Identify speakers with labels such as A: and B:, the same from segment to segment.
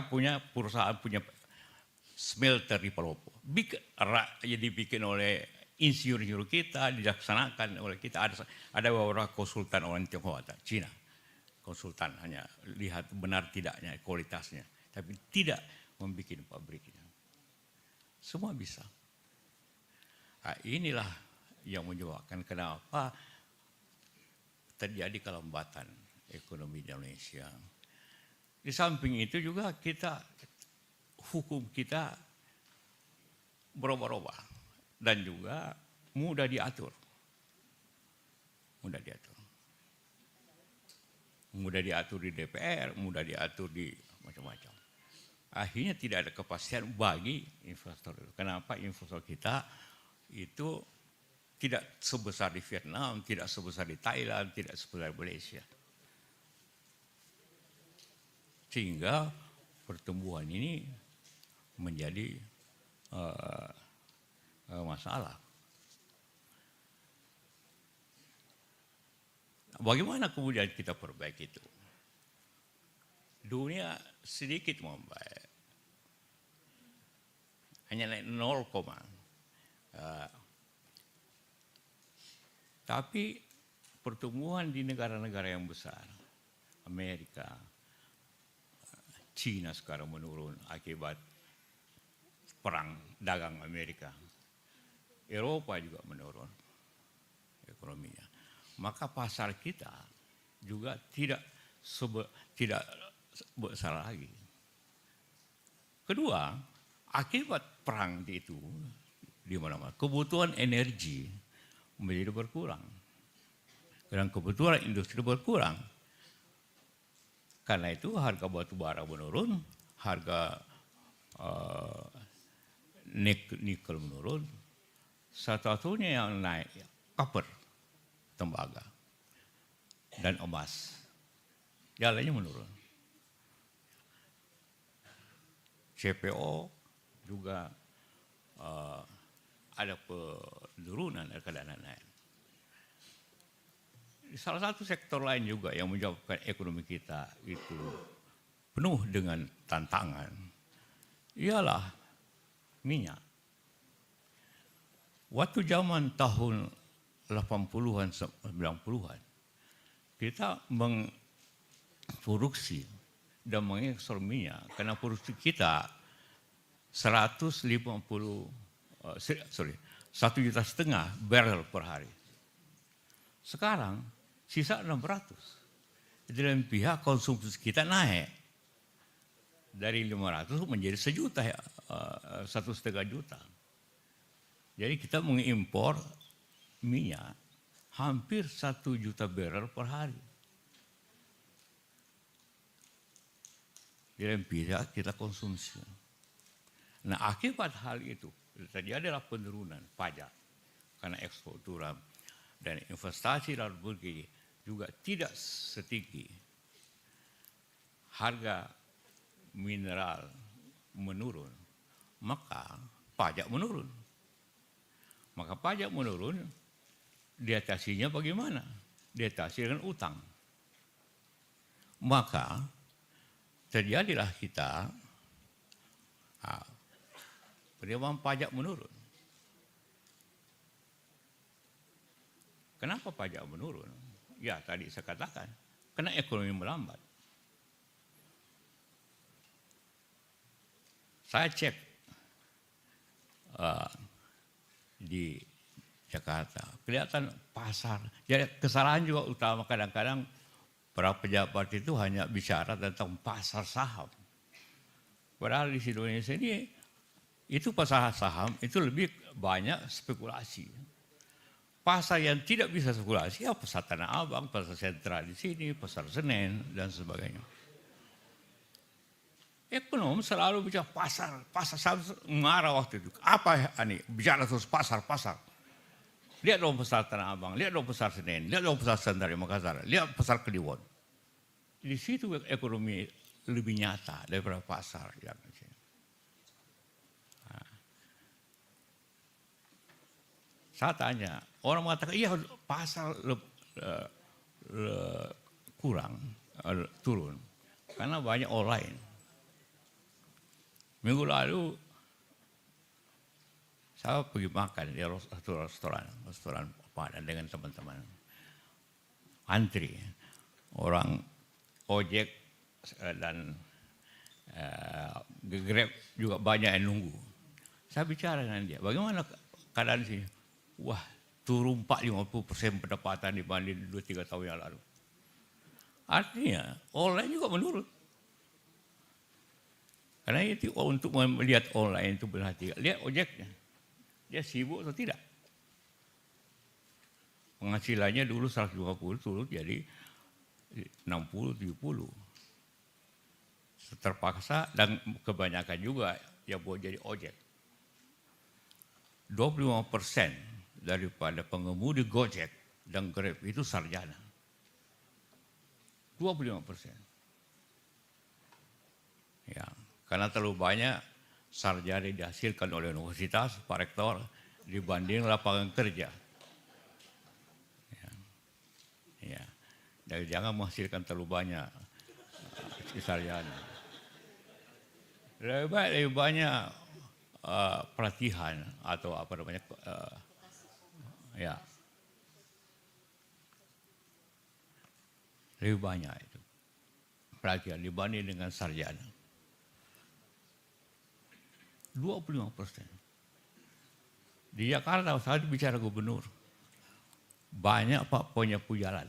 A: punya perusahaan, punya smelter di Palopo. Dibikin oleh insinyur kita, dilaksanakan oleh kita. Ada beberapa konsultan orang Tionghoa, Cina. Konsultan hanya lihat benar tidaknya kualitasnya, tapi tidak membuat pabriknya. Semua bisa. Nah, inilah yang menyebabkan kenapa terjadi kelambatan ekonomi di Indonesia. Di samping itu juga hukum kita berubah-ubah dan juga mudah diatur. Mudah diatur di DPR, mudah diatur di macam-macam. Akhirnya tidak ada kepastian bagi investor. Kenapa investor kita itu tidak sebesar di Vietnam, tidak sebesar di Thailand, tidak sebesar di Malaysia. Sehingga pertumbuhan ini menjadi masalah. Bagaimana kemudian kita perbaiki itu? Dunia sedikit membaik. Hanya naik 0, tapi pertumbuhan di negara-negara yang besar, Amerika, Cina sekarang menurun akibat perang dagang Amerika. Eropa juga menurun ekonominya. Maka pasar kita juga tidak besar lagi. Kedua, akibat perang itu di mana-mana, kebutuhan energi menjadi berkurang. Dan kebutuhan industri berkurang. Karena itu harga batu bara menurun, harga nikel menurun. Satu-satunya yang naik copper, tembaga, dan emas. Yang lainnya menurun. CPO juga ada penurunan keadaan naik. Salah satu sektor lain juga yang menyebabkan ekonomi kita itu penuh dengan tantangan ialah minyak. Waktu zaman tahun 80-an, 90-an, kita mengproduksi dan mengekspor minyak karena produksi kita 1,5 juta barrel per hari. Sekarang sisa 600. Dan pihak konsumsi kita naik dari 500 menjadi 1 juta, 1,5 juta. Jadi kita mengimpor minyak hampir 1 juta barrel per hari. Dari pihak kita konsumsi. Nah, akibat hal itu terjadilah penurunan pajak karena ekspor turun dan investasi dalam negeri juga tidak setinggi. Harga mineral menurun, maka pajak menurun. Maka pajak menurun, diatasinya bagaimana? Diatasi dengan utang. Maka terjadilah kita penerimaan pajak menurun. Kenapa pajak menurun? Ya tadi saya katakan, karena ekonomi melambat. Saya cek di Jakarta, kelihatan pasar. Jadi kesalahan juga utama kadang-kadang para pejabat itu hanya bicara tentang pasar saham. Padahal di Indonesia ini itu pasar saham itu lebih banyak spekulasi. Pasar yang tidak bisa spekulasi ya pasar Tanah Abang, pasar sentral di sini, pasar Senen dan sebagainya. Ekonom selalu bicara pasar saham, marah waktu itu. Apa ini? Bicara terus pasar. Lihat dong pasar Tanah Abang, lihat dong pasar Senen, lihat dong pasar sentral di Makassar, lihat pasar Kliwon. Di situ ekonomi lebih nyata daripada pasar yang di sini. Saya tanya, orang mengatakan iya pasar kurang, turun karena banyak online. Minggu lalu saya pergi makan di restoran Padang dengan teman-teman. Antri, orang ojek dan Grab juga banyak yang nunggu. Saya bicara dengan dia, bagaimana keadaan di sini? Wah, turun 50% pendapatan dibanding 2-3 tahun yang lalu. Artinya, online juga menurun. Karena itu untuk melihat online itu berarti lihat ojeknya. Dia sibuk atau tidak. Penghasilannya dulu 150 turun jadi 60-70. Terpaksa dan kebanyakan juga yang buat jadi ojek. 25% daripada pengemudi Gojek dan Grab itu sarjana. 25%. Ya, karena terlalu banyak sarjana dihasilkan oleh universitas, Pak Rektor, dibanding lapangan kerja. Ya, dan jangan menghasilkan terlalu banyak sarjana. Lebih banyak pelatihan atau apa namanya, ya, lebih banyak itu pelatihan dibanding dengan sarjana. 25%. Di Jakarta saya bicara gubernur. Banyak Pak penyapu jalan.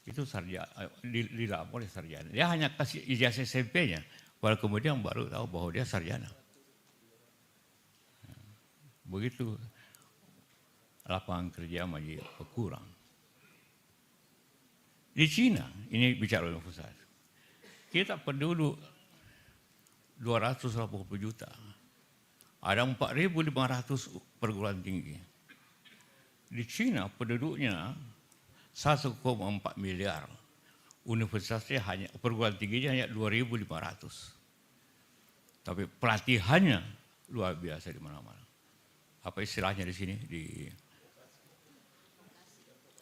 A: Itu sarjana, dilapor oleh sarjana. Dia hanya kasih ijazah SMP-nya, baru kemudian baru tahu bahwa dia sarjana. Begitu lapangan kerja masih berkurang. Di Cina, ini bicara universitas, kita penduduk 280 juta. Ada 4.500 perguruan tinggi. Di Cina penduduknya 1,4 miliar. Universitasnya hanya, perguruan tingginya hanya 2.500. Tapi pelatihannya luar biasa di mana-mana. Apa istilahnya di sini? Di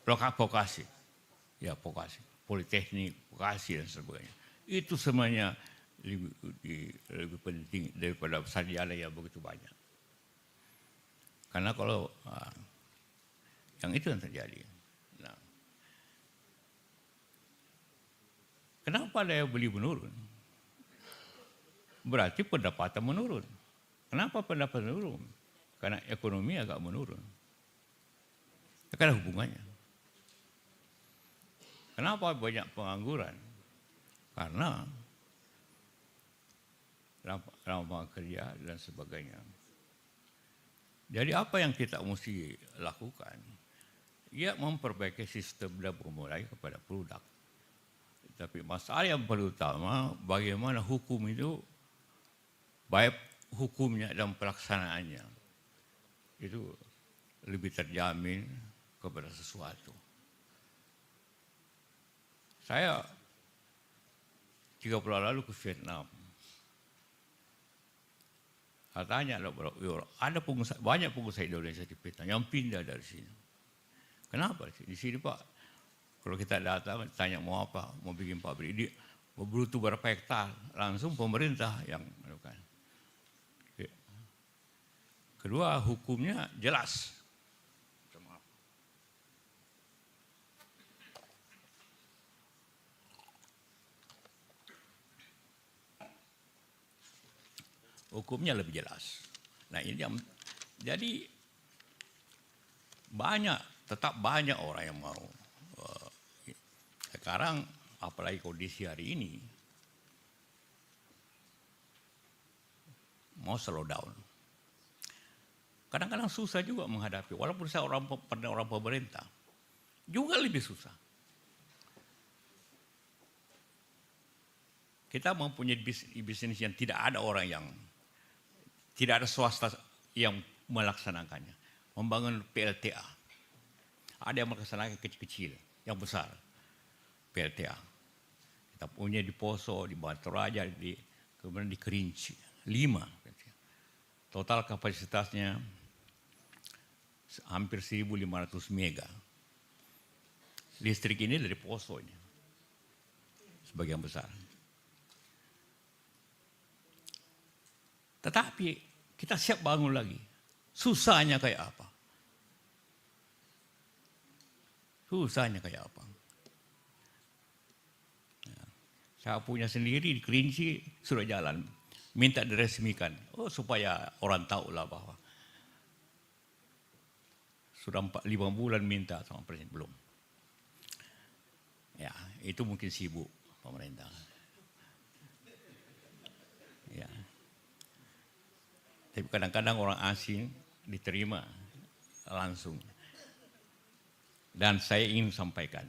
A: vokasi. Ya, vokasi. Politeknik, vokasi dan sebagainya. Itu semuanya lebih penting daripada sarjana yang begitu banyak. Karena kalau yang itu yang terjadi. Nah, kenapa daya beli menurun? Berarti pendapatan menurun. Kenapa pendapatan menurun? Karena ekonomi agak menurun. Karena hubungannya. Kenapa banyak pengangguran? Karena lapangan kerja dan sebagainya. Jadi apa yang kita mesti lakukan? Ya memperbaiki sistem dan memulai kepada produk. Tapi masalah yang paling utama bagaimana hukum itu, baik hukumnya dan pelaksanaannya itu lebih terjamin kepada sesuatu. Saya 3 bulan lalu ke Vietnam. Saya tanya, ada banyak pengusaha Indonesia di Vietnam yang pindah dari sini. Kenapa? Di sini Pak, kalau kita datang tanya mau apa, mau bikin pabrik, dia butuh berapa hektar, langsung pemerintah yang melakukan. Kedua, hukumnya jelas. Hukumnya lebih jelas. Nah ini yang jadi tetap banyak orang yang mau. Sekarang apalagi kondisi hari ini mau slow down. Kadang-kadang susah juga menghadapi, walaupun saya orang pemerintah juga lebih susah. Kita mempunyai bisnis yang tidak ada orang yang, tidak ada swasta yang melaksanakannya. Membangun PLTA. Ada yang melaksanakan kecil-kecil, yang besar. PLTA. Kita punya di Poso, di Batu Raja, kemudian di Kerinci. 5. Total kapasitasnya hampir 1.500 mega. Listrik ini dari Poso ini. Sebagian besar. Tetapi kita siap bangun lagi. Susahnya kayak apa? Susahnya kayak apa? Saya punya sendiri di Kerinci sudah jalan. Minta diresmikan. Oh, supaya orang tahu lah bahwa sudah 5 bulan minta sama presiden, belum. Ya, itu mungkin sibuk pemerintah. Ya. Tapi kadang-kadang orang asing diterima langsung. Dan saya ingin sampaikan,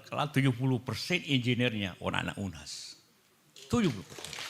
A: kalau 70% insinyernya orang anak UNAS. 70%.